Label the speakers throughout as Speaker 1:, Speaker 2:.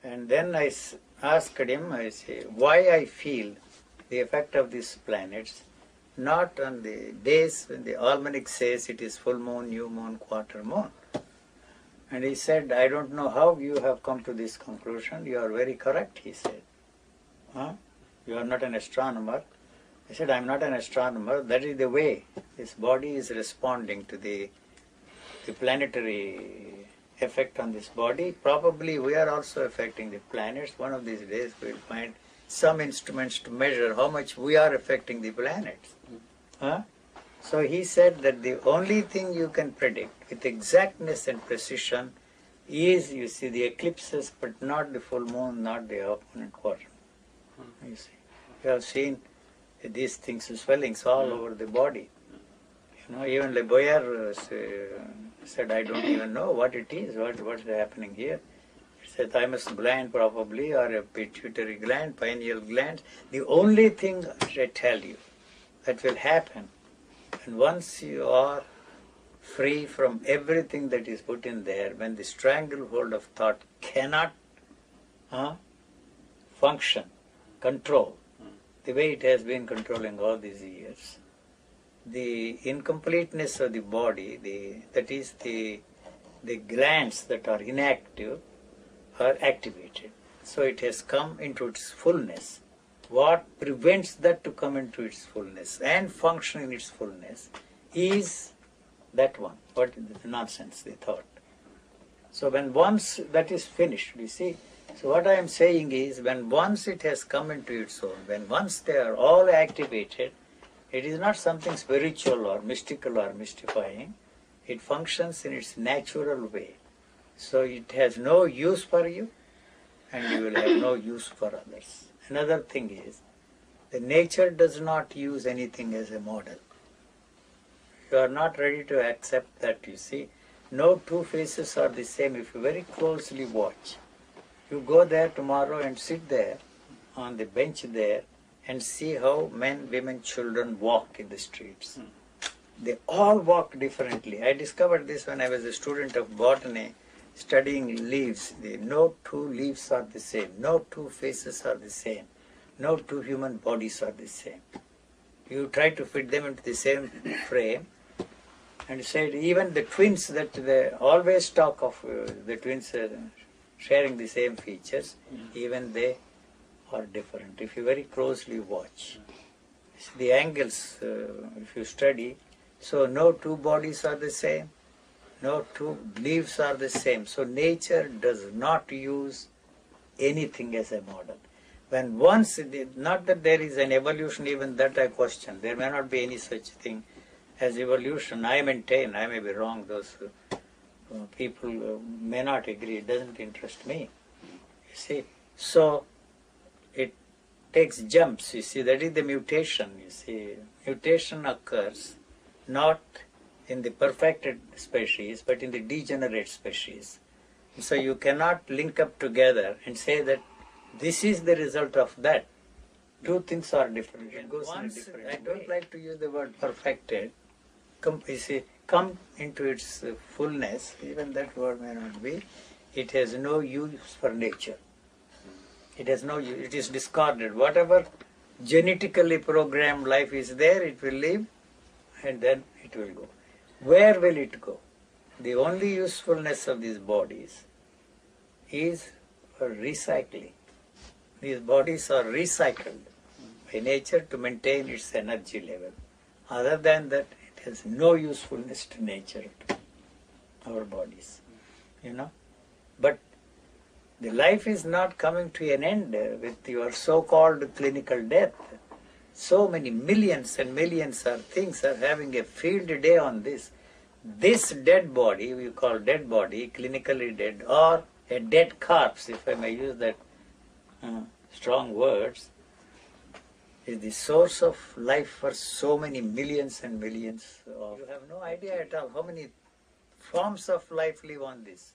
Speaker 1: And then I asked him, I say, why I feel the effect of these planets, not on the days when the almanac says it is full moon, new moon, quarter moon. And he said, I don't know how you have come to this conclusion. You are very correct, he said. Huh? You are not an astronomer. I said, I'm not an astronomer. That is the way this body is responding to the planetary effect on this body. Probably we are also affecting the planets. One of these days we'll find some instruments to measure how much we are affecting the planets. Huh? So he said that the only thing you can predict with exactness and precision is, you see, the eclipses, but not the full moon, not the half moon and quarter moon. You see, you have seen these things, swellings all over the body. You know, even Le Boyer said, I don't even know what it is, what's happening here. He said, thymus gland probably, or a pituitary gland, pineal gland. The only thing I tell you that will happen, and once you are free from everything that is put in there, when the stranglehold of thought cannot function, control, the way it has been controlling all these years, the incompleteness of the body, that is the glands that are inactive, are activated. So it has come into its fullness. What prevents that to come into its fullness and function in its fullness is that one. What nonsense, they thought. So when once that is finished, you see, so what I am saying is, when once it has come into its own, when once they are all activated, it is not something spiritual or mystical or mystifying. It functions in its natural way. So it has no use for you, and you will have no use for others. Another thing is, the nature does not use anything as a model. You are not ready to accept that, you see. No two faces are the same if you very closely watch. You go there tomorrow and sit there on the bench there and see how men, women, children walk in the streets. They all walk differently. I discovered this when I was a student of botany, studying leaves. No two leaves are the same. No two faces are the same. No two human bodies are the same. You try to fit them into the same frame, and said even the twins that they always talk of, the twins sharing the same features, even they are different. If you very closely watch, the angles, if you study, so no two bodies are the same. No two leaves are the same. So nature does not use anything as a model. When once, not that there is an evolution, even that I question. There may not be any such thing as evolution. I maintain, I may be wrong, those people may not agree. It doesn't interest me. You see, so it takes jumps, you see, that is the mutation, you see. Mutation occurs not in the perfected species, but in the degenerate species. So you cannot link up together and say that this is the result of that. Two things are different. It goes in a different way. I don't like to use the word perfected. Come into its fullness, even that word may not be. It has no use for nature. It has no use. It is discarded. Whatever genetically programmed life is there, it will live, and then it will go. Where will it go? The only usefulness of these bodies is for recycling. These bodies are recycled by nature to maintain its energy level. Other than that, it has no usefulness to nature, our bodies, you know. But the life is not coming to an end with your so-called clinical death. So many millions and millions of things are having a field day on this. This dead body, we call dead body, clinically dead, or a dead corpse, if I may use that strong words, is the source of life for so many millions and millions of... You have no idea at all how many forms of life live on this.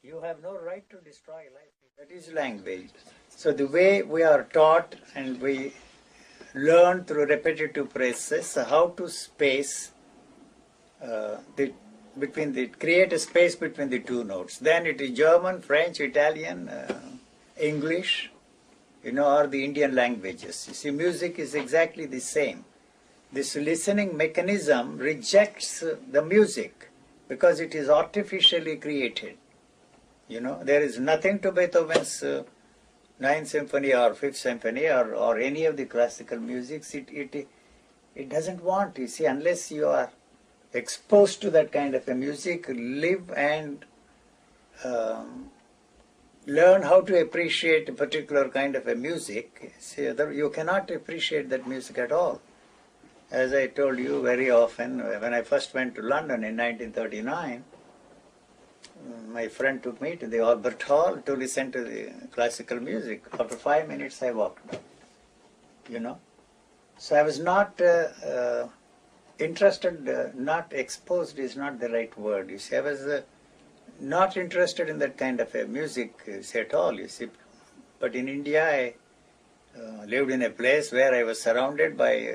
Speaker 1: You have no right to destroy life. That is language. So the way we are taught and we learn through repetitive process how to space create a space between the two notes. Then it is German, French, Italian, English, or the Indian languages. You see, music is exactly the same. This listening mechanism rejects the music because it is artificially created. There is nothing to Beethoven's Ninth Symphony or Fifth Symphony or any of the classical musics. It doesn't want, you see, unless you are exposed to that kind of a music, live and learn how to appreciate a particular kind of a music. See, you cannot appreciate that music at all. As I told you very often, when I first went to London in 1939, my friend took me to the Albert Hall to listen to the classical music. After 5 minutes, I walked out. So I was not interested, not exposed is not the right word. You see, I was not interested in that kind of a music at all, you see. But in India, I lived in a place where I was surrounded by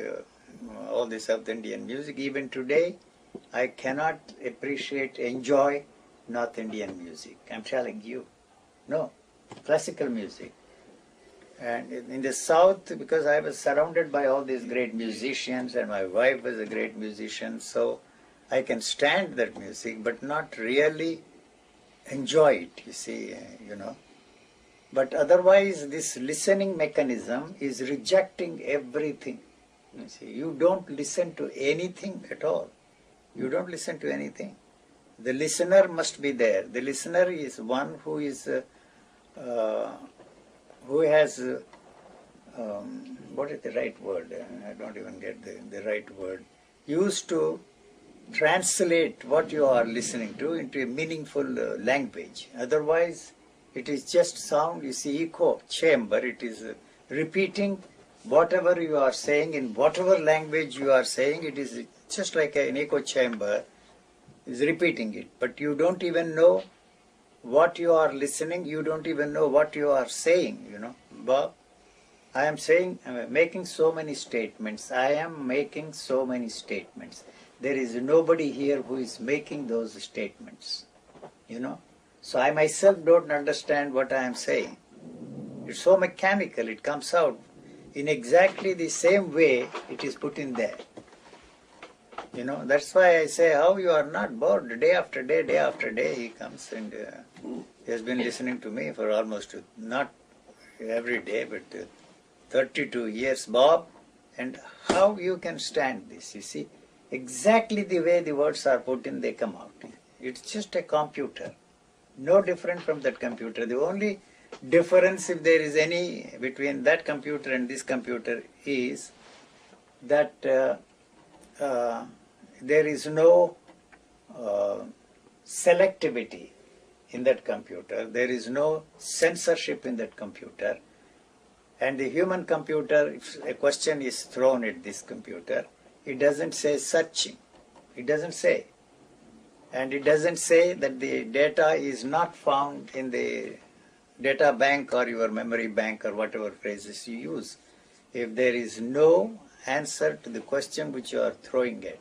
Speaker 1: all the South Indian music. Even today, I cannot appreciate, enjoy North Indian music. I'm telling you. No, classical music. And in the South, because I was surrounded by all these great musicians and my wife was a great musician, so I can stand that music but not really enjoy it, you see, But otherwise, this listening mechanism is rejecting everything. You see, you don't listen to anything at all. You don't listen to anything. The listener must be there. The listener is one who is, who has, what is the right word? I don't even get the right word. Used to translate what you are listening to into a meaningful language. Otherwise, it is just sound, you see, echo chamber. It is repeating whatever you are saying in whatever language you are saying. It is just like an echo chamber is repeating it. But you don't even know what you are listening. You don't even know what you are saying, Bob, I am making so many statements. I am making so many statements. There is nobody here who is making those statements, So I myself don't understand what I am saying. It's so mechanical, it comes out in exactly the same way it is put in there. That's why I say, how you are not bored day after day, he comes and he has been listening to me for almost, not every day, but 32 years, Bob, and how you can stand this, you see. Exactly the way the words are put in, they come out. It's just a computer. No different from that computer. The only difference, if there is any, between that computer and this computer is that there is no selectivity in that computer. There is no censorship in that computer. And the human computer, if a question is thrown at this computer, it doesn't say searching. It doesn't say. And it doesn't say that the data is not found in the data bank or your memory bank or whatever phrases you use. If there is no answer to the question which you are throwing at,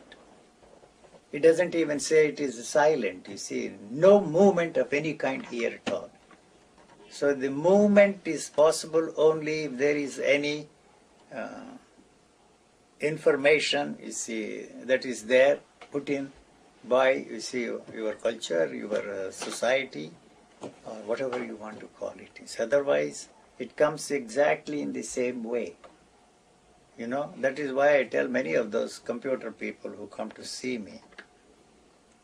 Speaker 1: it doesn't even say it is silent. You see, no movement of any kind here at all. So the movement is possible only if there is any information, you see, that is there, put in by, you see, your culture, your society, or whatever you want to call it. Otherwise, it comes exactly in the same way. That is why I tell many of those computer people who come to see me,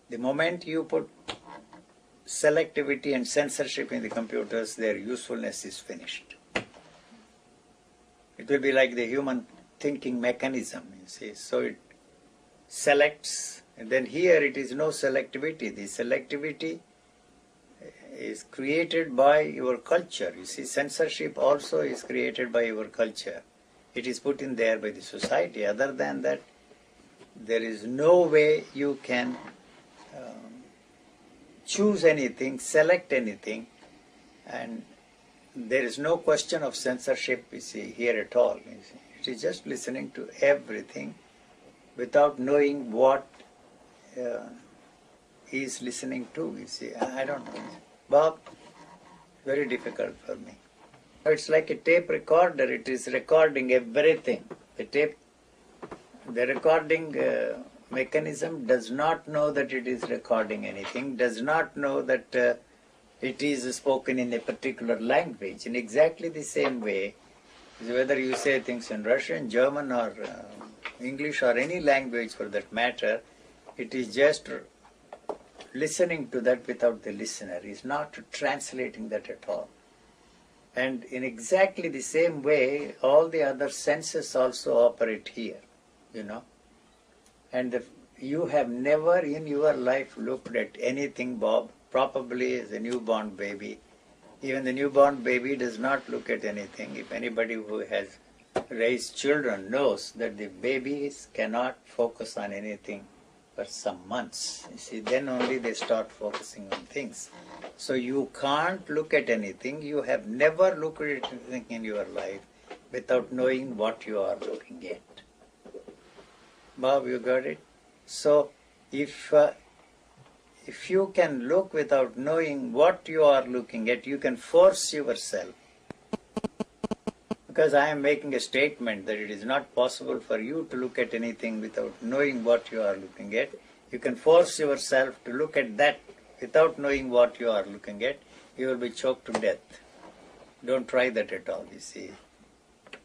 Speaker 1: the moment you put selectivity and censorship in the computers, their usefulness is finished. It will be like the human thinking mechanism, you see. So it selects, and then here it is no selectivity. The selectivity is created by your culture. You see, censorship also is created by your culture. It is put in there by the society. Other than that, there is no way you can choose anything, select anything, and there is no question of censorship, you see, here at all. You see. It is just listening to everything without knowing what he is listening to, you see. I don't know. Bob, very difficult for me. It's like a tape recorder. It is recording everything. The recording mechanism does not know that it is recording anything, does not know that it is spoken in a particular language. In exactly the same way, whether you say things in Russian, German, or English, or any language for that matter, it is just listening to that without the listener. It's not translating that at all. And in exactly the same way, all the other senses also operate here, you know. And you have never in your life looked at anything, Bob, probably as a newborn baby. Even the newborn baby does not look at anything. If anybody who has raised children knows that the babies cannot focus on anything for some months. You see, then only they start focusing on things. So you can't look at anything. You have never looked at anything in your life without knowing what you are looking at. Bob, you got it? So if you can look without knowing what you are looking at, you can force yourself. Because I am making a statement that it is not possible for you to look at anything without knowing what you are looking at. You can force yourself to look at that without knowing what you are looking at. You will be choked to death. Don't try that at all, you see.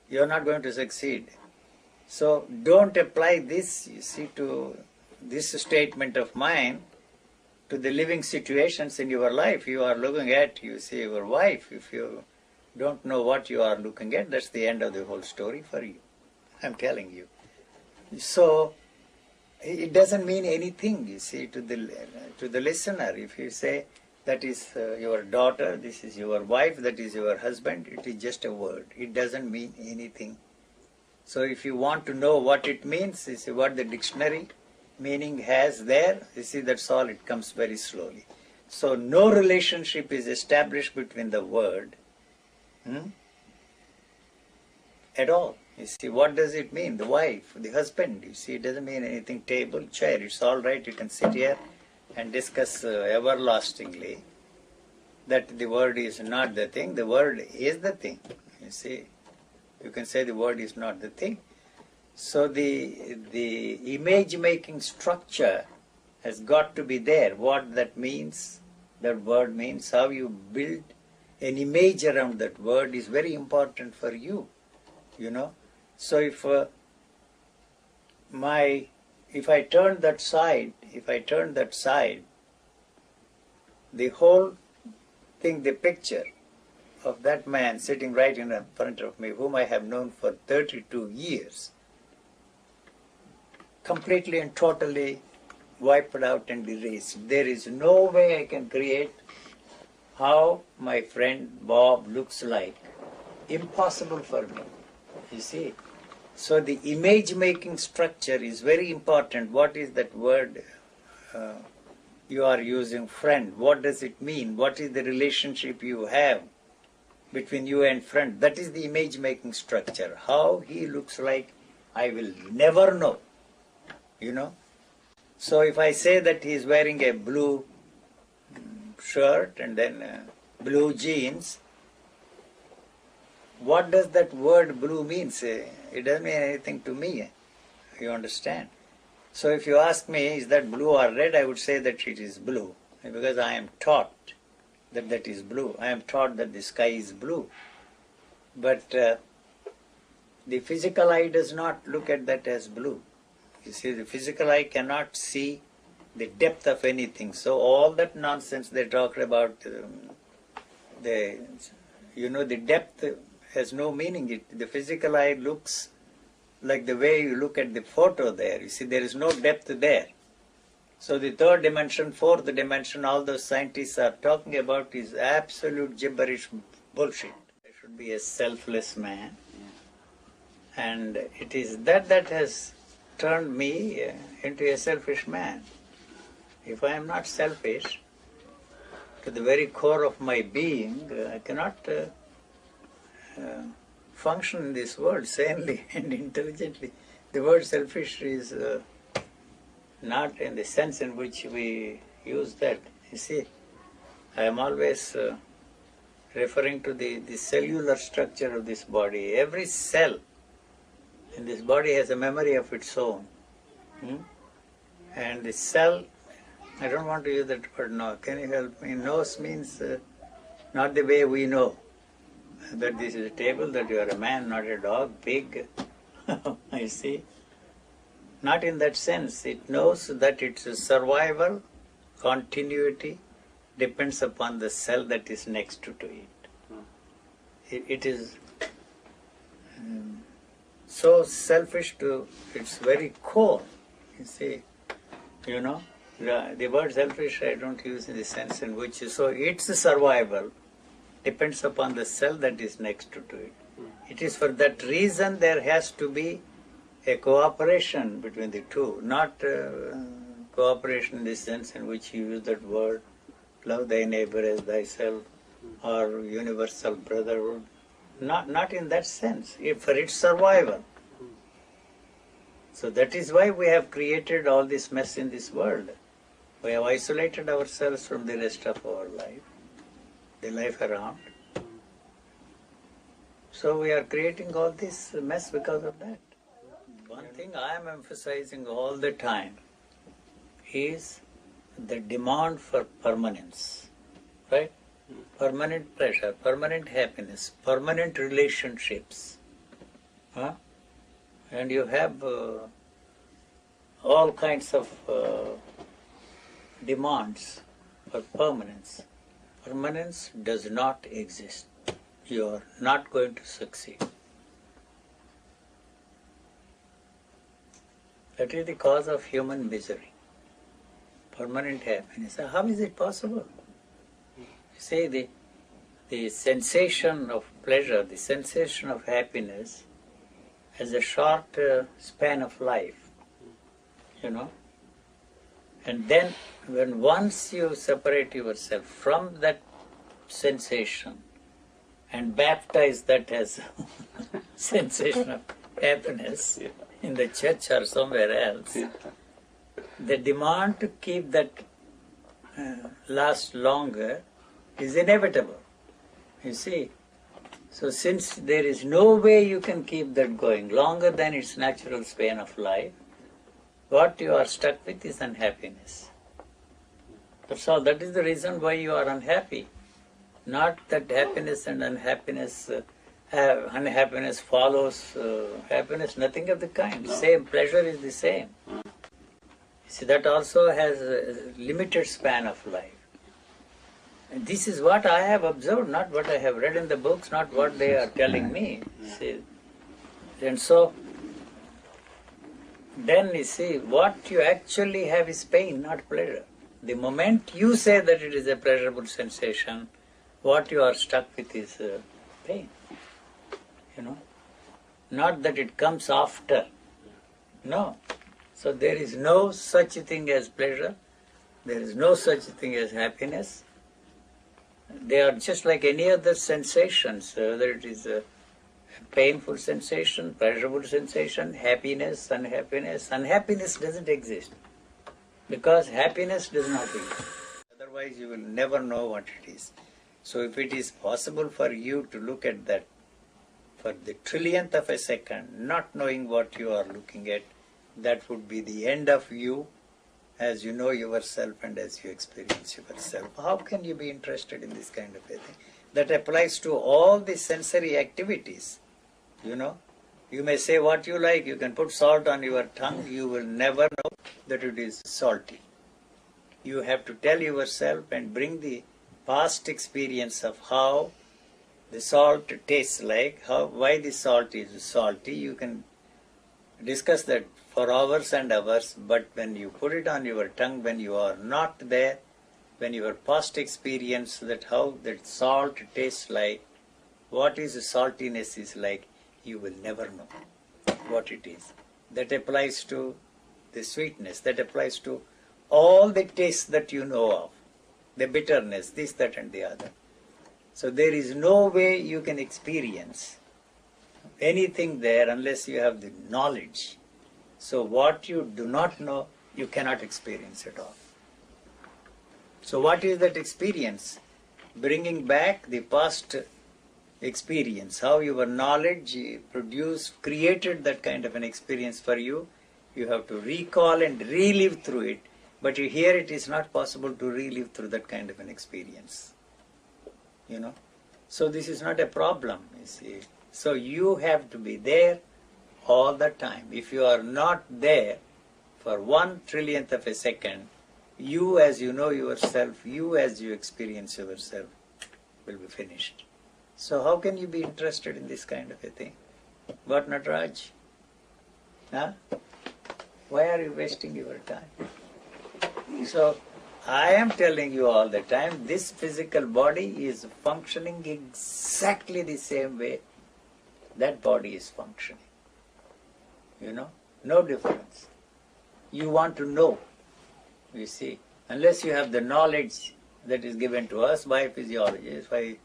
Speaker 1: You are not going to succeed. So don't apply this, you see, to this statement of mine to the living situations in your life. You are looking at, you see, your wife. If you don't know what you are looking at, that's the end of the whole story for you. I'm telling you. So it doesn't mean anything, you see, to the listener. If you say that is your daughter, this is your wife, that is your husband, it is just a word. It doesn't mean anything. So if you want to know what it means, you see what the dictionary meaning has there, you see, that's all. It comes very slowly. So no relationship is established between the word at all. You see, what does it mean? The wife, the husband, you see, it doesn't mean anything. Table, chair, it's all right. You can sit here and discuss everlastingly that the word is not the thing. The word is the thing. You see, you can say the word is not the thing. So the image-making structure has got to be there. What that means, that word means, how you build an image around that word is very important for you, you know. So if I turn that side, the whole thing, the picture of that man sitting right in front of me, whom I have known for 32 years, completely and totally wiped out and erased. There is no way I can create how my friend Bob looks like. Impossible for me, you see. So the image-making structure is very important. What is that word you are using, friend? What does it mean? What is the relationship you have between you and friend? That is the image-making structure. How he looks like, I will never know, you know. So if I say that he is wearing a blue shirt and then blue jeans, what does that word blue mean? It doesn't mean anything to me, you understand. So if you ask me, is that blue or red, I would say that it is blue, because I am taught that that is blue. I am taught that the sky is blue. But the physical eye does not look at that as blue. You see, the physical eye cannot see the depth of anything. So all that nonsense they talk about, the depth has no meaning. The physical eye looks like the way you look at the photo there. You see, there is no depth there. So the third dimension, fourth dimension, all those scientists are talking about is absolute gibberish bullshit. I should be a selfless man. And it is that has turned me into a selfish man. If I am not selfish, to the very core of my being, I cannot function in this world sanely and intelligently. The word selfish is not in the sense in which we use that. You see, I am always referring to the cellular structure of this body. Every cell in this body has a memory of its own. And the cell, I don't want to use that word know. Can you help me? Knows means not the way we know. That this is a table, that you are a man, not a dog, pig. I see. Not in that sense. It knows that its survival, continuity, depends upon the cell that is next to it. It is so selfish to its very core. You see, the word selfish I don't use in the sense in which, so its survival depends upon the cell that is next to it. It is for that reason there has to be a cooperation between the two, not cooperation in the sense in which you use that word, love thy neighbor as thyself, or universal brotherhood. Not in that sense, for its survival. So that is why we have created all this mess in this world. We have isolated ourselves from the rest of our life, the life around. So we are creating all this mess because of that. One thing I am emphasizing all the time is the demand for permanence, right? Permanent pleasure, permanent happiness, permanent relationships. And you have all kinds of demands for permanence. Permanence does not exist. You are not going to succeed. That is the cause of human misery. Permanent happiness. How is it possible? You see, the sensation of pleasure, the sensation of happiness has a short span of life, And then when once you separate yourself from that sensation and baptize that as sensation of happiness in the church or somewhere else, the demand to keep that last longer is inevitable, you see. So since there is no way you can keep that going longer than its natural span of life, what you are stuck with is unhappiness. That's all. That is the reason why you are unhappy. Not that happiness and unhappiness, unhappiness follows happiness, nothing of the kind. Same, pleasure is the same. See, that also has a limited span of life. And this is what I have observed, not what I have read in the books, not what they are telling me. See, and so, then you see, what you actually have is pain, not pleasure. The moment you say that it is a pleasurable sensation, what you are stuck with is pain. Not that it comes after. No. So there is no such thing as pleasure. There is no such thing as happiness. They are just like any other sensations, whether it is a painful sensation, pleasurable sensation, happiness, unhappiness. Unhappiness doesn't exist because happiness does not exist. Otherwise you will never know what it is. So if it is possible for you to look at that for the trillionth of a second, not knowing what you are looking at, that would be the end of you as you know yourself and as you experience yourself. How can you be interested in this kind of a thing? That applies to all the sensory activities. You may say what you like, you can put salt on your tongue, you will never know that it is salty. You have to tell yourself and bring the past experience of how the salt tastes like, why the salt is salty. You can discuss that for hours and hours, but when you put it on your tongue, when you are not there, when your past experience that how that salt tastes like, what is saltiness is like, you will never know what it is. That applies to the sweetness, that applies to all the tastes that you know of, the bitterness, this, that and the other. So there is no way you can experience anything there unless you have the knowledge. So what you do not know, you cannot experience at all. So what is that experience? bringing back the past experience, how your knowledge created that kind of an experience for you. You have to recall and relive through it. But here it is not possible to relive through that kind of an experience. You know? So this is not a problem, you see. So you have to be there all the time. If you are not there for 1/1,000,000th of a second, you as you know yourself, you as you experience yourself, will be finished. So how can you be interested in this kind of a thing? What, Nataraj? Huh? Why are you wasting your time? So I am telling you all the time, this physical body is functioning exactly the same way that body is functioning. You know, no difference. You want to know, you see, unless you have the knowledge that is given to us by physiologists, by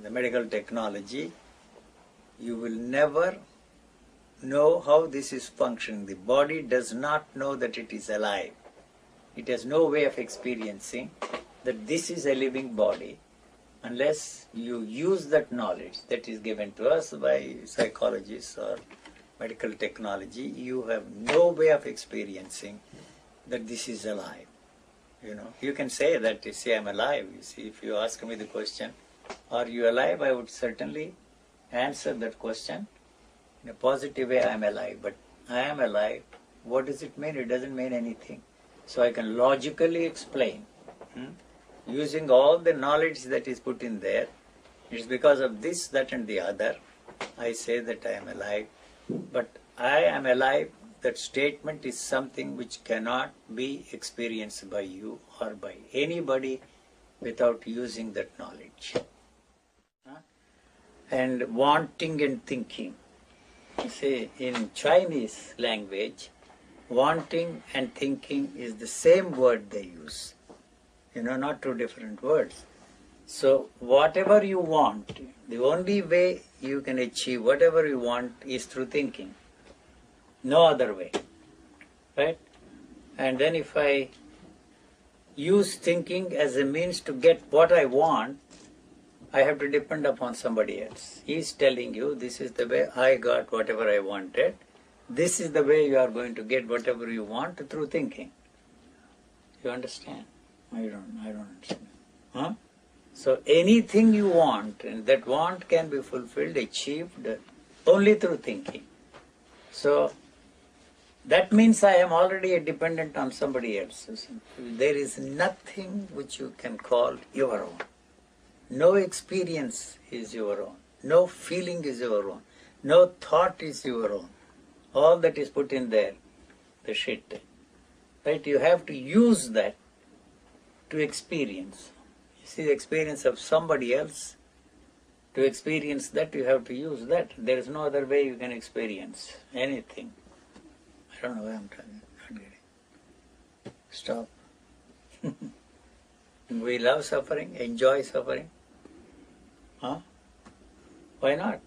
Speaker 1: the medical technology, you will never know how this is functioning. The body does not know that it is alive. It has no way of experiencing that this is a living body unless you use that knowledge that is given to us by psychologists or medical technology. You have no way of experiencing that this is alive. You know, you can say that, you see, I'm alive. You see, if you ask me the question, are you alive? I would certainly answer that question in a positive way. I'm alive. But I am alive. What does it mean? It doesn't mean anything. So I can logically explain, using all the knowledge that is put in there. It's because of this, that and the other. I say that I am alive. But I am alive, that statement is something which cannot be experienced by you or by anybody without using that knowledge. And wanting and thinking. You see, in Chinese language, wanting and thinking is the same word they use. You know, not two different words. So whatever you want, the only way you can achieve whatever you want is through thinking. No other way. Right? And then if I use thinking as a means to get what I want, I have to depend upon somebody else. He is telling you, this is the way I got whatever I wanted. This is the way you are going to get whatever you want through thinking. You understand? I don't understand. Huh? So anything you want, and that want can be fulfilled, achieved only through thinking. So that means I am already dependent on somebody else. There is nothing which you can call your own. No experience is your own. No feeling is your own. No thought is your own. All that is put in there, the shit. Right? You have to use that to experience. You see, the experience of somebody else, to experience that, you have to use that. There is no other way you can experience anything. I don't know why I'm trying. Not getting. Stop. We love suffering, enjoy suffering. Huh? Why not?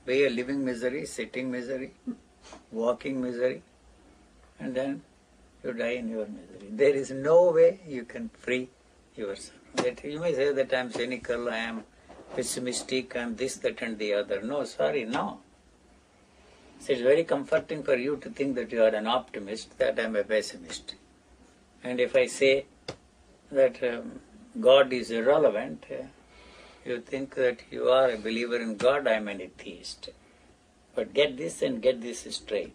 Speaker 1: Be a living misery, sitting misery, walking misery, and then you die in your misery. There is no way you can free yourself. That you may say that I am cynical, I am pessimistic, I am this, that and the other. No, sorry, no. So it's very comforting for you to think that you are an optimist, that I am a pessimist. And if I say that God is irrelevant, you think that you are a believer in God, I am an atheist. But get this and get this straight.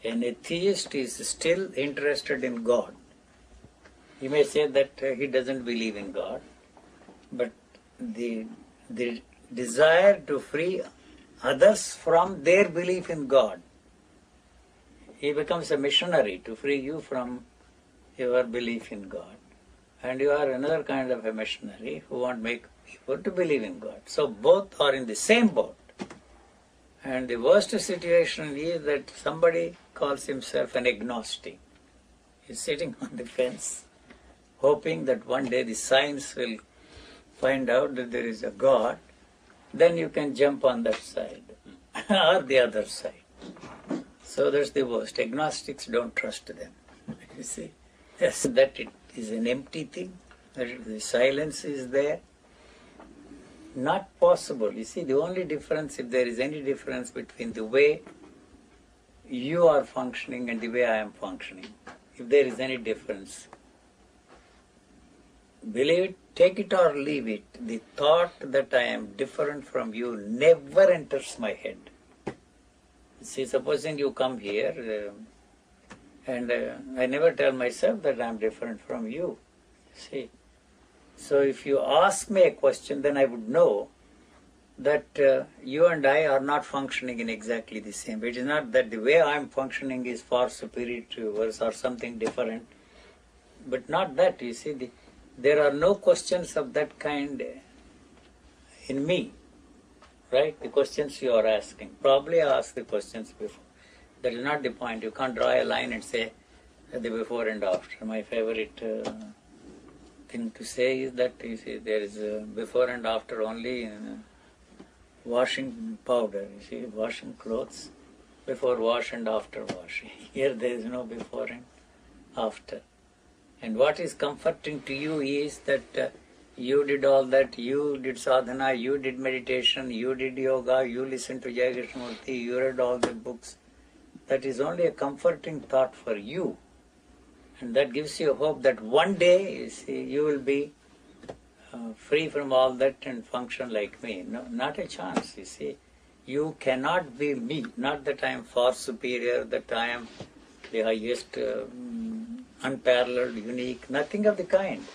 Speaker 1: An atheist is still interested in God. You may say that he doesn't believe in God, but the desire to free others from their belief in God, he becomes a missionary to free you from your belief in God. And you are another kind of a missionary who won't make people to believe in God. So both are in the same boat. And the worst situation is that somebody calls himself an agnostic. He's sitting on the fence, hoping that one day the science will find out that there is a God. Then you can jump on that side or the other side. So that's the worst. Agnostics don't trust them. You see, yes, that it is an empty thing. The silence is there. Not possible. You see, the only difference, if there is any difference between the way you are functioning and the way I am functioning, if there is any difference, believe it, take it or leave it, the thought that I am different from you never enters my head. See, supposing you come here and I never tell myself that I am different from you. See, so if you ask me a question, then I would know that you and I are not functioning in exactly the same way. It is not that the way I am functioning is far superior to yours or something different, but not that. You see, there are no questions of that kind in me, right? The questions you are asking. Probably I asked the questions before. That is not the point. You can't draw a line and say the before and after. My favorite thing to say is that, you see, there is a before and after only in washing powder. You see, washing clothes, before wash and after wash. Here there is no before and after. And what is comforting to you is that you did all that, you did sadhana, you did meditation, you did yoga, you listened to Krishnamurti, you read all the books. That is only a comforting thought for you. And that gives you hope that one day, you see, you will be free from all that and function like me. No, not a chance, you see. You cannot be me. Not that I am far superior, that I am the highest, unparalleled, unique, nothing of the kind.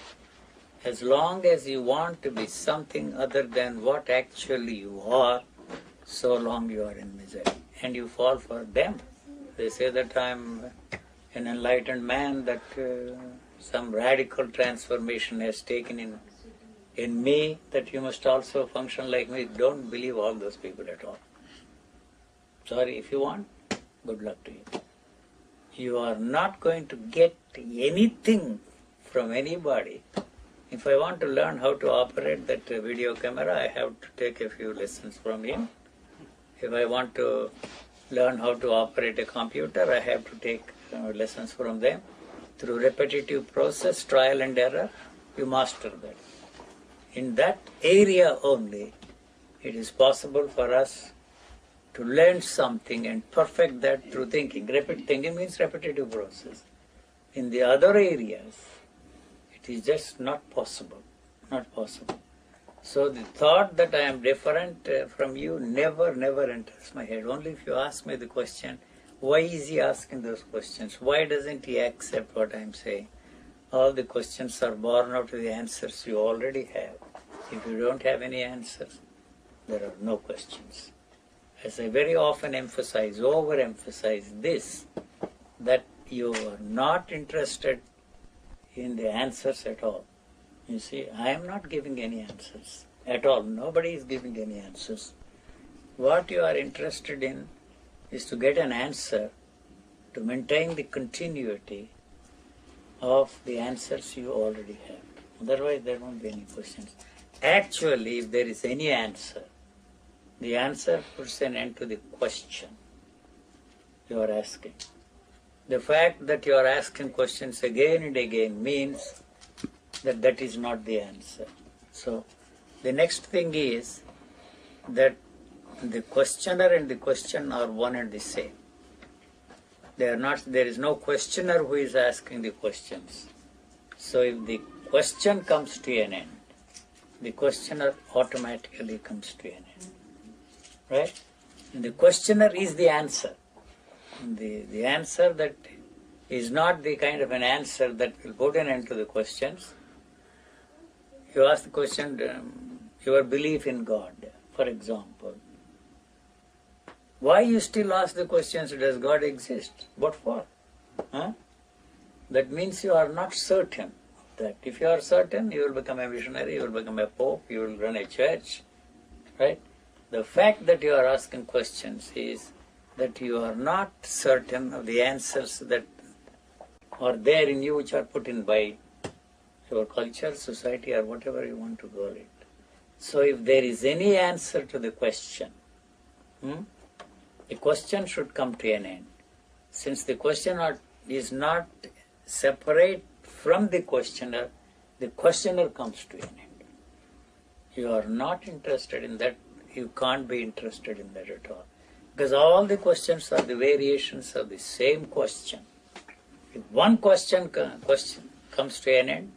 Speaker 1: As long as you want to be something other than what actually you are, so long you are in misery. And you fall for them. They say that I am an enlightened man, that some radical transformation has taken in me, that you must also function like me. Don't believe all those people at all. Sorry, if you want, good luck to you. You are not going to get anything from anybody. If I want to learn how to operate that video camera, I have to take a few lessons from him. If I want to learn how to operate a computer, I have to take lessons from them. Through repetitive process, trial and error, you master that. In that area only, it is possible for us to learn something and perfect that through thinking. Thinking means repetitive process. In the other areas, it is just not possible. Not possible. So the thought that I am different from you never enters my head. Only if you ask me the question, why is he asking those questions? Why doesn't he accept what I am saying? All the questions are born out of the answers you already have. If you don't have any answers, there are no questions. As I very often overemphasize this, that you are not interested in the answers at all. You see, I am not giving any answers at all. Nobody is giving any answers. What you are interested in is to get an answer to maintain the continuity of the answers you already have. Otherwise, there won't be any questions. Actually, if there is any answer, the answer puts an end to the question you are asking. The fact that you are asking questions again and again means that that is not the answer. So, the next thing is that the questioner and the question are one and the same. They are not. There is no questioner who is asking the questions. So, if the question comes to an end, the questioner automatically comes to an end. Right? And the questioner is the answer. The answer that is not the kind of an answer that will put an end to the questions. You ask the question, your belief in God, for example. Why you still ask the questions, does God exist? What for? Huh? That means you are not certain of that. If you are certain, you will become a missionary, you will become a pope, you will run a church. Right? The fact that you are asking questions is that you are not certain of the answers that are there in you, which are put in by your culture, society, or whatever you want to call it. So if there is any answer to the question, the question should come to an end. Since the questioner is not separate from the questioner, the questioner comes to an end. You are not interested in that, you can't be interested in that at all. Because all the questions are the variations of the same question. If one question comes to an end,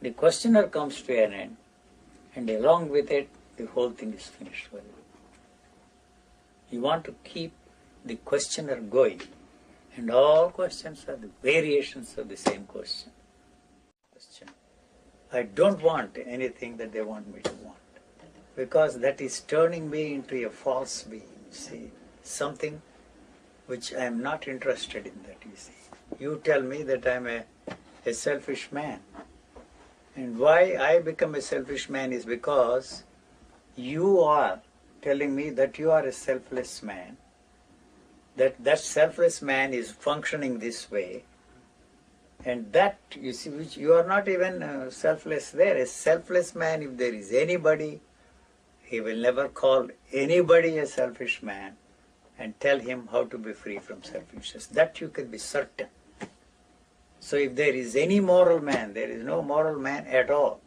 Speaker 1: the questioner comes to an end, and along with it, the whole thing is finished for you. You want to keep the questioner going, and all questions are the variations of the same question. I don't want anything that they want me to want, because that is turning me into a false being, see, something which I am not interested in that, you see. You tell me that I am a selfish man. And why I become a selfish man is because you are telling me that you are a selfless man, that selfless man is functioning this way, and that, you see, which you are not even selfless there. A selfless man, if there is anybody, he will never call anybody a selfish man and tell him how to be free from selfishness. That you can be certain. So if there is any moral man, there is no moral man at all.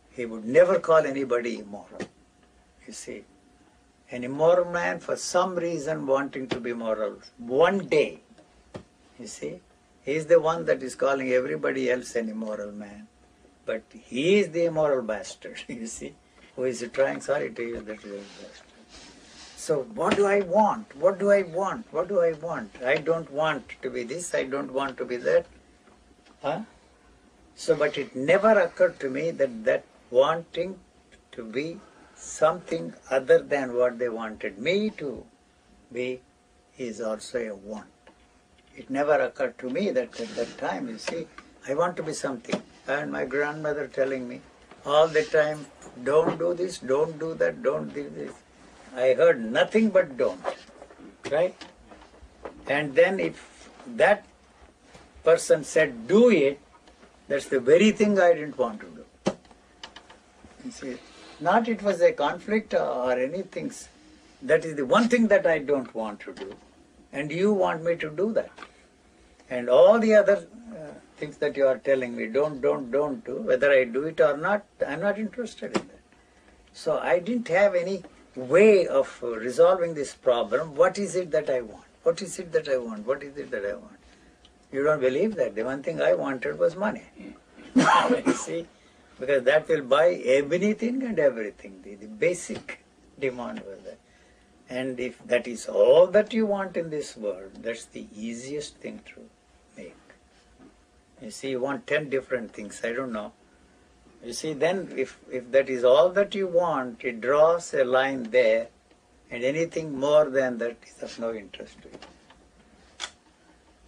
Speaker 1: He would never call anybody immoral. You see, an immoral man, for some reason wanting to be moral, one day, you see, he is the one that is calling everybody else an immoral man. But he is the immoral bastard, you see, who is trying, sorry to use that word, bastard. So what do I want? What do I want? What do I want? I don't want to be this, I don't want to be that. Huh? So, but it never occurred to me that wanting to be something other than what they wanted me to be is also a want. It never occurred to me that at that time, you see, I want to be something. And my grandmother telling me all the time, don't do this, don't do that, don't do this. I heard nothing but don't, right? And then if that person said, do it, that's the very thing I didn't want to do. You see, not it was a conflict or anything. That is the one thing that I don't want to do. And you want me to do that. And all the other things that you are telling me, don't do, whether I do it or not, I'm not interested in that. So I didn't have any way of resolving this problem. What is it that I want? What is it that I want? What is it that I want? You don't believe that. The one thing I wanted was money. You see, because that will buy anything and everything. The basic demand was that. And if that is all that you want in this world, that's the easiest thing to make. You see, you want 10 different things, I don't know. You see, then if that is all that you want, it draws a line there, and anything more than that is of no interest to you.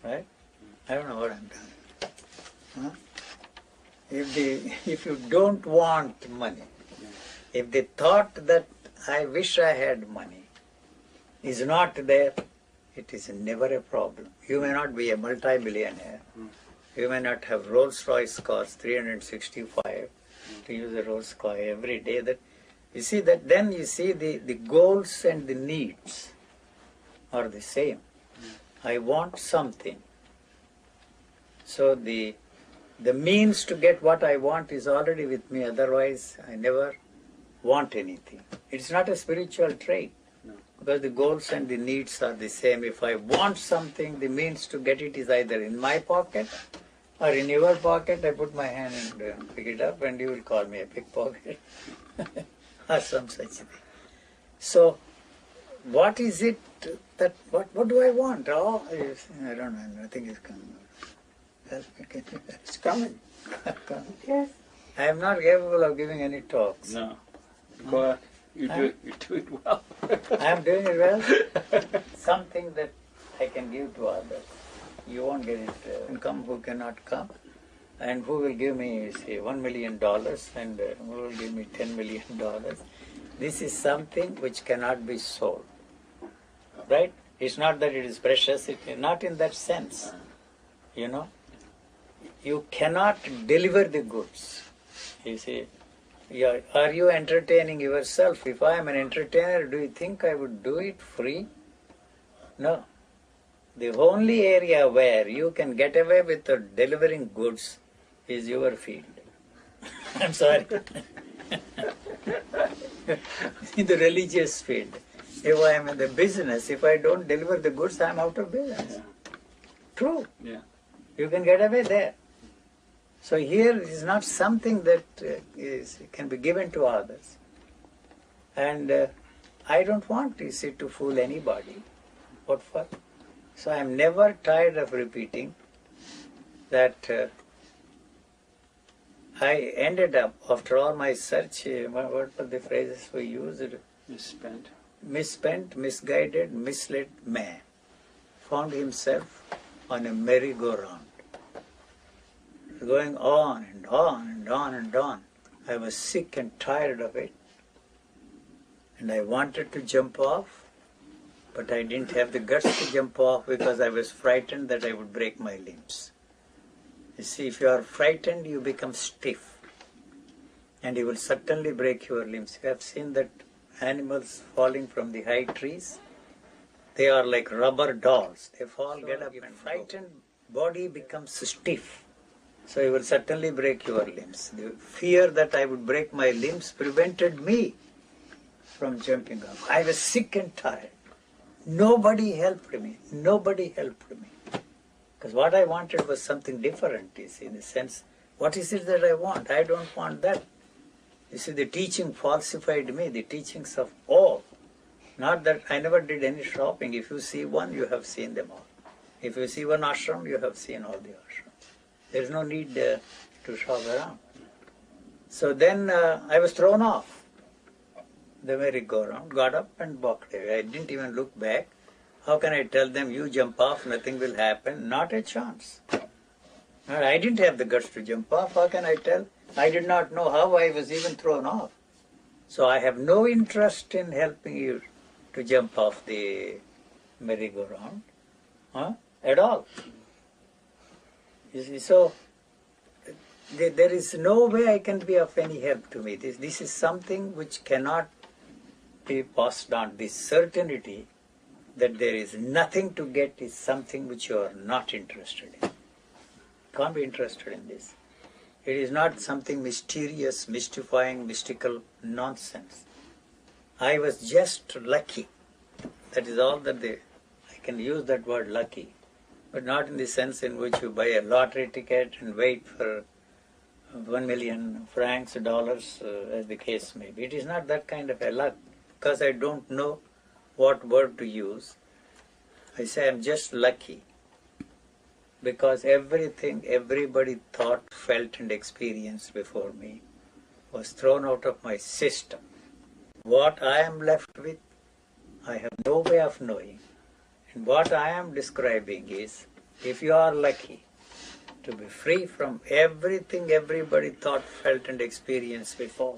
Speaker 1: Right? I don't know what I'm doing. Huh? If you don't want money, if the thought that I wish I had money is not there, it is never a problem. You may not be a multi-millionaire. You may not have Rolls-Royce cars, 365, to use a Rolls car every day. That you see that then you see the goals and the needs are the same. I want something. So the means to get what I want is already with me, otherwise I never want anything. It's not a spiritual trait, because the goals and the needs are the same. If I want something, the means to get it is either in my pocket or in your pocket. I put my hand and pick it up, and you will call me a pickpocket or some such thing. So what is it that, what do I want? Oh, I don't know, nothing is coming. It's coming. Yes. I am not capable of giving any talks.
Speaker 2: No. Go ahead. You do it well.
Speaker 1: I am doing it well. Something that I can give to others. You won't get it. Come who cannot come. And who will give me, say, $1 million, and who will give me $10 million. This is something which cannot be sold. Right? It's not that it is precious. It is not in that sense. You know? You cannot deliver the goods. You see, are you entertaining yourself? If I am an entertainer, do you think I would do it free? No. The only area where you can get away with delivering goods is your field. I'm sorry. In the religious field, if I am in the business, if I don't deliver the goods, I am out of business.
Speaker 2: Yeah.
Speaker 1: True.
Speaker 2: Yeah.
Speaker 1: You can get away there. So here is not something that can be given to others. And I don't want, you see, to fool anybody. What for? So I am never tired of repeating that I ended up, after all my search, what were the phrases we used? Misspent, misguided, misled man found himself on a merry-go-round, going on and on and on and on. I was sick and tired of it, and I wanted to jump off, but I didn't have the guts to jump off because I was frightened that I would break my limbs. You see, if you are frightened, you become stiff, and you will certainly break your limbs. You have seen that animals falling from the high trees? They are like rubber dolls. They fall, get up, and frightened body becomes stiff. So you will certainly break your limbs. The fear that I would break my limbs prevented me from jumping off. I was sick and tired. Nobody helped me. Nobody helped me. Because what I wanted was something different, you see, in the sense, what is it that I want? I don't want that. You see, the teaching falsified me, the teachings of all. Not that I never did any shopping. If you see one, you have seen them all. If you see one ashram, you have seen all the ashrams. There is no need to shop around. So then I was thrown off the merry-go-round, got up and walked away. I didn't even look back. How can I tell them, you jump off, nothing will happen? Not a chance. I didn't have the guts to jump off. How can I tell? I did not know how I was even thrown off. So I have no interest in helping you to jump off the merry-go-round at all. You see, so there is no way I can be of any help to me. This is something which cannot be passed on. This certainty that there is nothing to get is something which you are not interested in. Can't be interested in this. It is not something mysterious, mystifying, mystical nonsense. I was just lucky. That is all that I can use that word lucky, but not in the sense in which you buy a lottery ticket and wait for 1 million francs, dollars, as the case may be. It is not that kind of a luck, because I don't know what word to use. I say I'm just lucky, because everything everybody thought, felt and experienced before me was thrown out of my system. What I am left with, I have no way of knowing. And what I am describing is, if you are lucky to be free from everything everybody thought, felt and experienced before,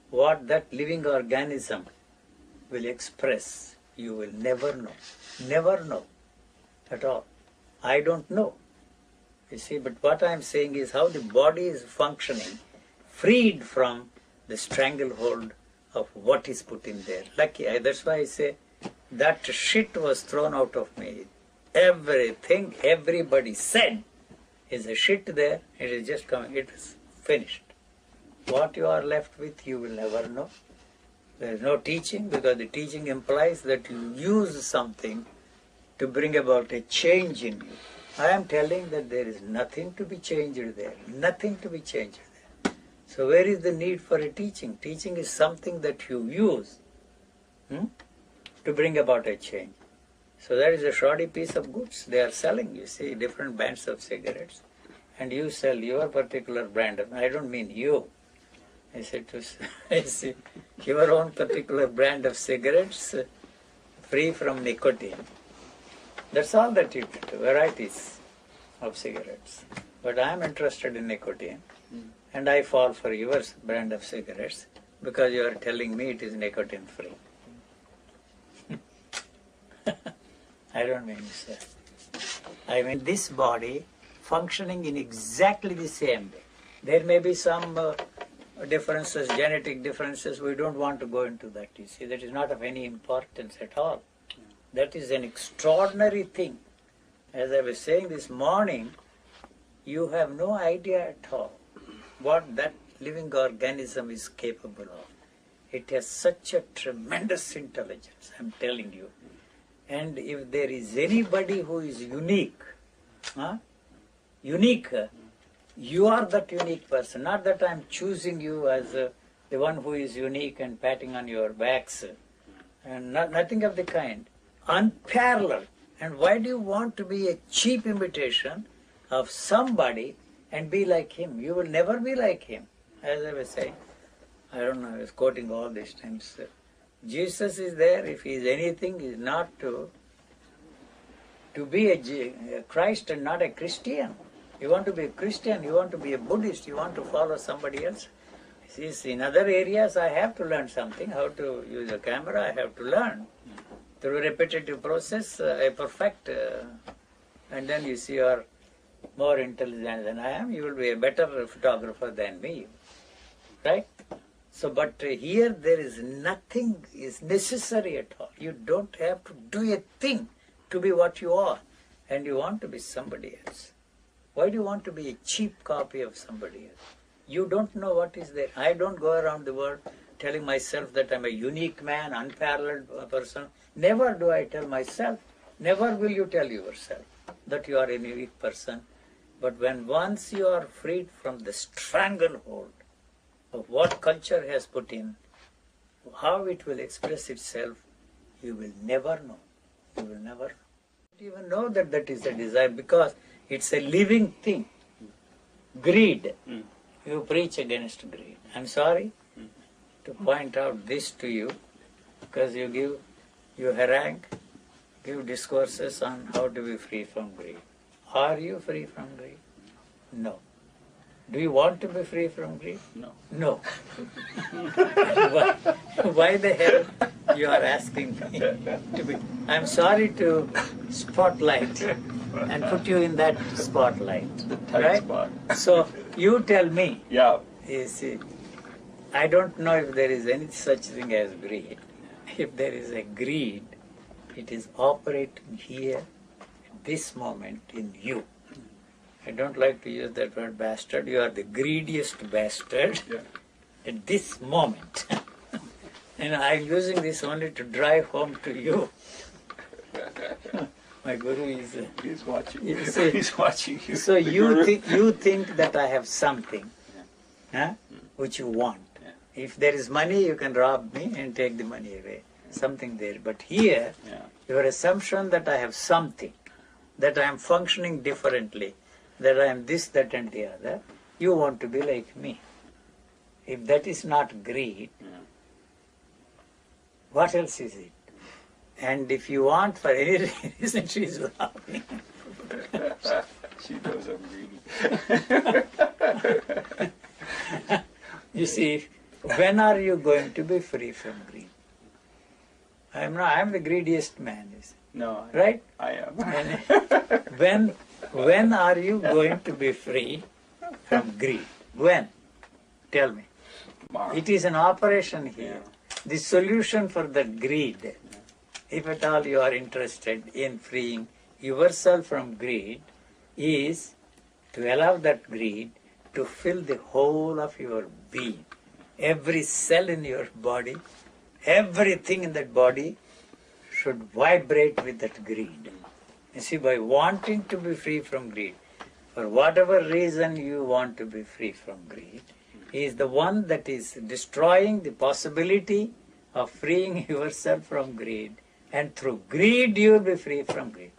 Speaker 1: what that living organism will express, you will never know. Never know at all. I don't know. You see, but what I am saying is how the body is functioning, freed from the stranglehold of what is put in there. Lucky, that's why I say that shit was thrown out of me. Everything everybody said is a shit there. It is just coming. It is finished. What you are left with, you will never know. There is no teaching, because the teaching implies that you use something to bring about a change in you. I am telling that there is nothing to be changed there. Nothing to be changed there. So where is the need for a teaching? Teaching is something that you use to bring about a change. So that is a shoddy piece of goods they are selling. You see, different brands of cigarettes, and you sell your particular brand. I don't mean you. I said I see your own particular brand of cigarettes, free from nicotine. That's all that you do, varieties of cigarettes. But I am interested in nicotine, and I fall for your brand of cigarettes because you are telling me it is nicotine free. I don't mean so. I mean this body functioning in exactly the same way. There may be some differences, genetic differences. We don't want to go into that. You see, that is not of any importance at all. That is an extraordinary thing. As I was saying this morning, you have no idea at all what that living organism is capable of. It has such a tremendous intelligence, I'm telling you. And if there is anybody who is unique, you are that unique person. Not that I'm choosing you as the one who is unique and patting on your backs, and nothing of the kind. Unparalleled. And why do you want to be a cheap imitation of somebody and be like him? You will never be like him. As I was saying, I don't know, I was quoting all these times. Jesus is there. If he is anything, is not to be a Christ and not a Christian. You want to be a Christian, you want to be a Buddhist, you want to follow somebody else. See, in other areas I have to learn something. How to use a camera, I have to learn. Through repetitive process, I perfect. And then you see you are more intelligent than I am. You will be a better photographer than me. Right? So, but here there is nothing is necessary at all. You don't have to do a thing to be what you are. And you want to be somebody else. Why do you want to be a cheap copy of somebody else? You don't know what is there. I don't go around the world telling myself that I'm a unique man, unparalleled person. Never do I tell myself. Never will you tell yourself that you are a unique person. But when once you are freed from the stranglehold of what culture has put in, how it will express itself, you will never know. You will never know. You even know that that is a desire because it's a living thing. Greed. You preach against greed. I'm sorry to point out this to you because you harangue, give discourses on how to be free from greed. Are you free from greed? No. Do you want to be free from greed?
Speaker 2: No.
Speaker 1: No. Why the hell you are asking me to be? I'm sorry to spotlight and put you in that spotlight.
Speaker 2: The tight
Speaker 1: right?
Speaker 2: spot.
Speaker 1: So you tell me.
Speaker 2: Yeah.
Speaker 1: You see, I don't know if there is any such thing as greed. If there is a greed, it is operating here, at this moment, in you. I don't like to use that word bastard. You are the greediest bastard at this moment. And I'm using this only to drive home to you. My guru is...
Speaker 2: He's watching.
Speaker 1: He's
Speaker 2: watching you.
Speaker 1: So you think that I have something which you want. If there is money, you can rob me and take the money away. Something there. But here, your assumption that I have something, that I am functioning differently, that I am this, that and the other, you want to be like me. If that is not greed, what else is it? And if you want for any reason, she is laughing.
Speaker 2: She knows I'm greedy.
Speaker 1: You see, when are you going to be free from greed? I'm the greediest man, you see.
Speaker 2: No,
Speaker 1: right?
Speaker 2: I am.
Speaker 1: And when are you going to be free from greed? When? Tell me.
Speaker 2: Tomorrow.
Speaker 1: It is an operation here. The solution for that greed, if at all you are interested in freeing yourself from greed, is to allow that greed to fill the whole of your being. Every cell in your body, everything in that body should vibrate with that greed. You see, by wanting to be free from greed, for whatever reason you want to be free from greed, is the one that is destroying the possibility of freeing yourself from greed. And through greed you will be free from greed.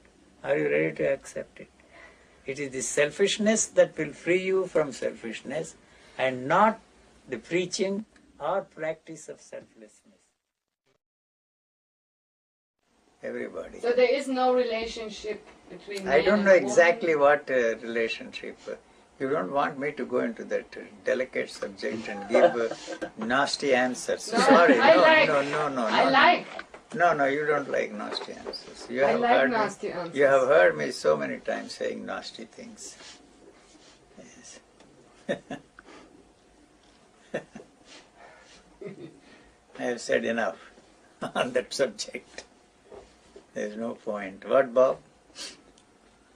Speaker 1: Are you ready to accept it? It is the selfishness that will free you from selfishness and not the preaching or practice of selflessness. Everybody.
Speaker 3: So there is no relationship between
Speaker 1: I don't know
Speaker 3: man and
Speaker 1: exactly
Speaker 3: woman?
Speaker 1: what relationship. You don't want me to go into that delicate subject and give nasty answers.
Speaker 3: No,
Speaker 1: Sorry,
Speaker 3: I
Speaker 1: no,
Speaker 3: like,
Speaker 1: no.
Speaker 3: I like.
Speaker 1: No, you don't like nasty answers. You
Speaker 3: I
Speaker 1: have
Speaker 3: like
Speaker 1: heard
Speaker 3: nasty
Speaker 1: me,
Speaker 3: answers.
Speaker 1: You have heard me so many times saying nasty things. Yes. I have said enough on that subject. There is no point. What, Bob?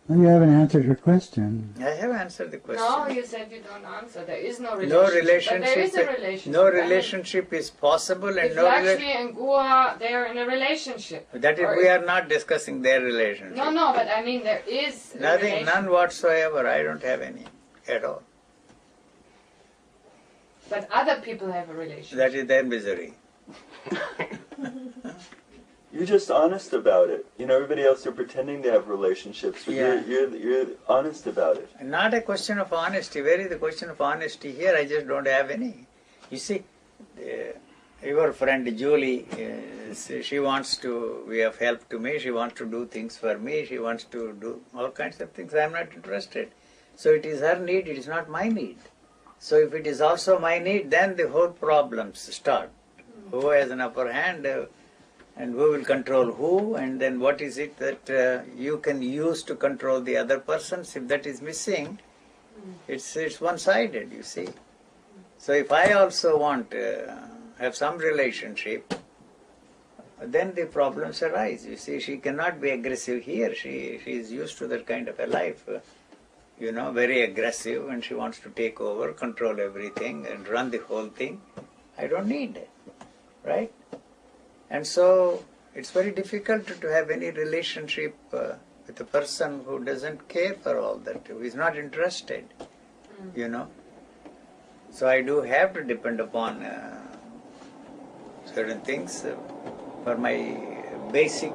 Speaker 2: Well, you haven't answered her question.
Speaker 1: I have answered the question.
Speaker 3: No, you said you don't answer. There is no
Speaker 1: No
Speaker 3: relationship. But there is a relationship.
Speaker 1: No relationship is possible, and
Speaker 3: If
Speaker 1: no
Speaker 3: Lakshmi and Guha, they are in a relationship.
Speaker 1: that is, we are not discussing their relationship.
Speaker 3: No, but I mean there is a
Speaker 1: Nothing,
Speaker 3: relationship.
Speaker 1: none whatsoever. I don't have any at all.
Speaker 3: But other people have a relationship.
Speaker 1: That is their misery.
Speaker 4: You're just honest about it. You know, everybody else, they're pretending they have relationships, but
Speaker 1: Yeah.
Speaker 4: you're honest about it.
Speaker 1: Not a question of honesty. Where is the question of honesty here? I just don't have any. You see, your friend Julie, she wants to be of help to me. She wants to do things for me. She wants to do all kinds of things. I am not interested. So it is her need. It is not my need. So if it is also my need, then the whole problems start. Who has an upper hand? And who will control who, and then what is it that you can use to control the other persons? If that is missing, it's one-sided, you see. So if I also want to have some relationship, then the problems arise. You see, she cannot be aggressive here. She is used to that kind of a life, very aggressive, and she wants to take over, control everything, and run the whole thing. I don't need it, right? And so it's very difficult to have any relationship with a person who doesn't care for all that, who is not interested, So I do have to depend upon certain things for my basic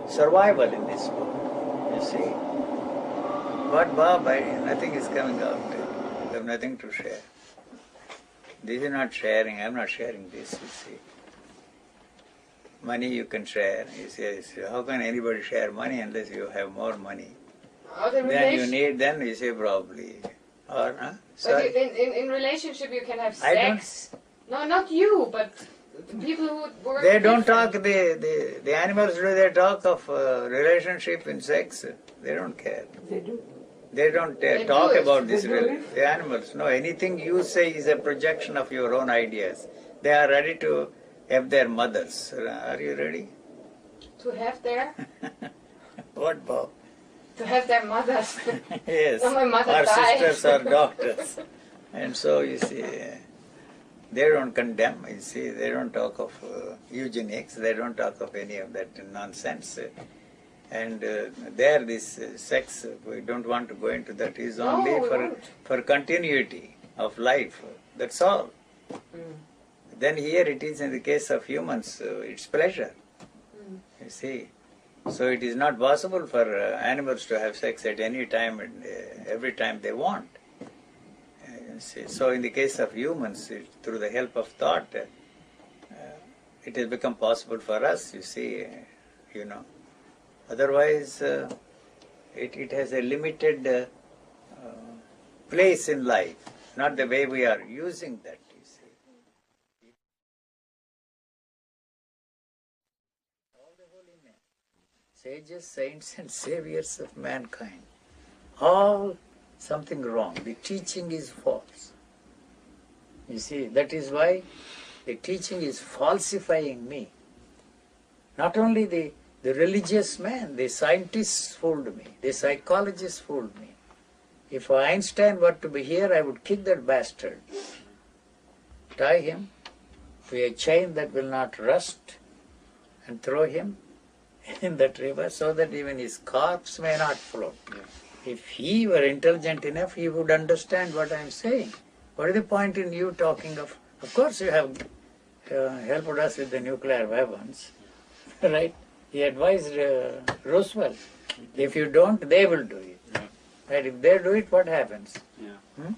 Speaker 1: survival in this world, you see. But Bob, nothing is coming out. I have nothing to share. This is not sharing. I am not sharing this, you see. Money you can share. You say, how can anybody share money unless you have more money? Then you need, then you say probably. Or, huh?
Speaker 3: But in relationship you can have sex. No, not you, but the people who work.
Speaker 1: They don't talk, the animals, do they talk of relationship in sex? They don't care.
Speaker 5: They do.
Speaker 1: They don't talk about this. The animals, no, anything you say is a projection of your own ideas. They are ready to have their mothers. Are you ready?
Speaker 3: To have their?
Speaker 1: What, Bob?
Speaker 3: To have their mothers.
Speaker 1: Yes,
Speaker 3: So my mother
Speaker 1: or
Speaker 3: died.
Speaker 1: sisters or daughters. And so, you see, they don't condemn, you see, they don't talk of eugenics, they don't talk of any of that nonsense. And there, this sex, we don't want to go into that, is only for continuity of life. That's all. Then here it is in the case of humans, it's pleasure. You see. So it is not possible for animals to have sex at any time and every time they want. See. So in the case of humans, through the help of thought, it has become possible for us, you see, Otherwise, it has a limited place in life, not the way we are using that, you see. All the holy men, sages, saints, and saviors of mankind, all something wrong. The teaching is false. You see, that is why the teaching is falsifying me. Not only the religious man, the scientists fooled me, the psychologists fooled me. If Einstein were to be here, I would kick that bastard, tie him to a chain that will not rust, and throw him in that river so that even his corpse may not float. Yeah. If he were intelligent enough, he would understand what I am saying. What is the point in you talking of course you have helped us with the nuclear weapons, right? He advised Roosevelt, if you don't, they will do it. Yeah. Right? If they do it, what happens? Yeah.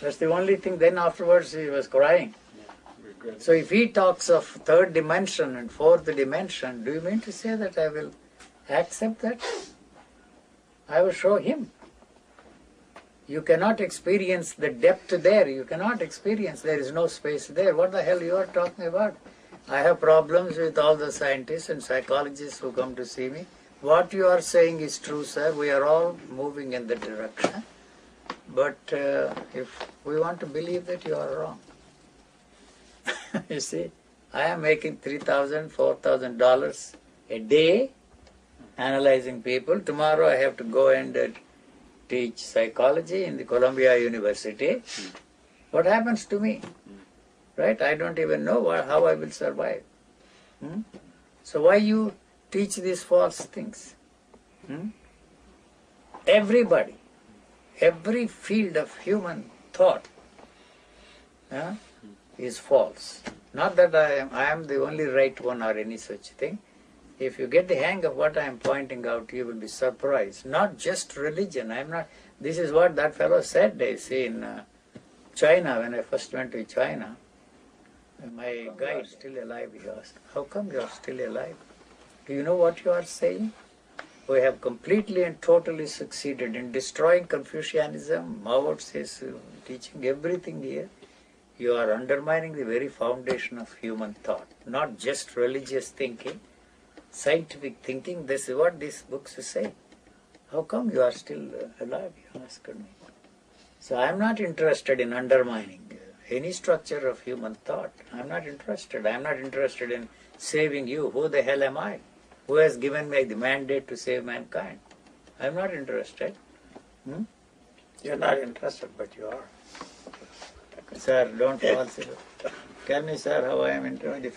Speaker 1: That's the only thing. Then afterwards he was crying. Yeah. So if he talks of third dimension and fourth dimension, do you mean to say that I will accept that? I will show him. You cannot experience the depth there. You cannot experience. There is no space there. What the hell you are talking about? I have problems with all the scientists and psychologists who come to see me. What you are saying is true, sir. We are all moving in that direction. But if we want to believe that, you are wrong. You see, I am making $3,000, $4,000 a day, analyzing people. Tomorrow I have to go and teach psychology in the Columbia University. What happens to me? Right? I don't even know how I will survive. So why you teach these false things? Everybody, every field of human thought is false. Not that I am the only right one or any such thing. If you get the hang of what I am pointing out, you will be surprised. Not just religion. This is what that fellow said, they say, in China, when I first went to China. My guide, still alive, he asked, how come you are still alive? Do you know what you are saying? We have completely and totally succeeded in destroying Confucianism, Mao Tse's teaching, everything here. You are undermining the very foundation of human thought, not just religious thinking, scientific thinking. This is what these books say. How come you are still alive, you asked me. So I am not interested in undermining any structure of human thought. I am not interested. I am not interested in saving you. Who the hell am I? Who has given me the mandate to save mankind? I am not interested. You are not interested, but you are. Sir, don't fall. Tell me, sir, how I am interested.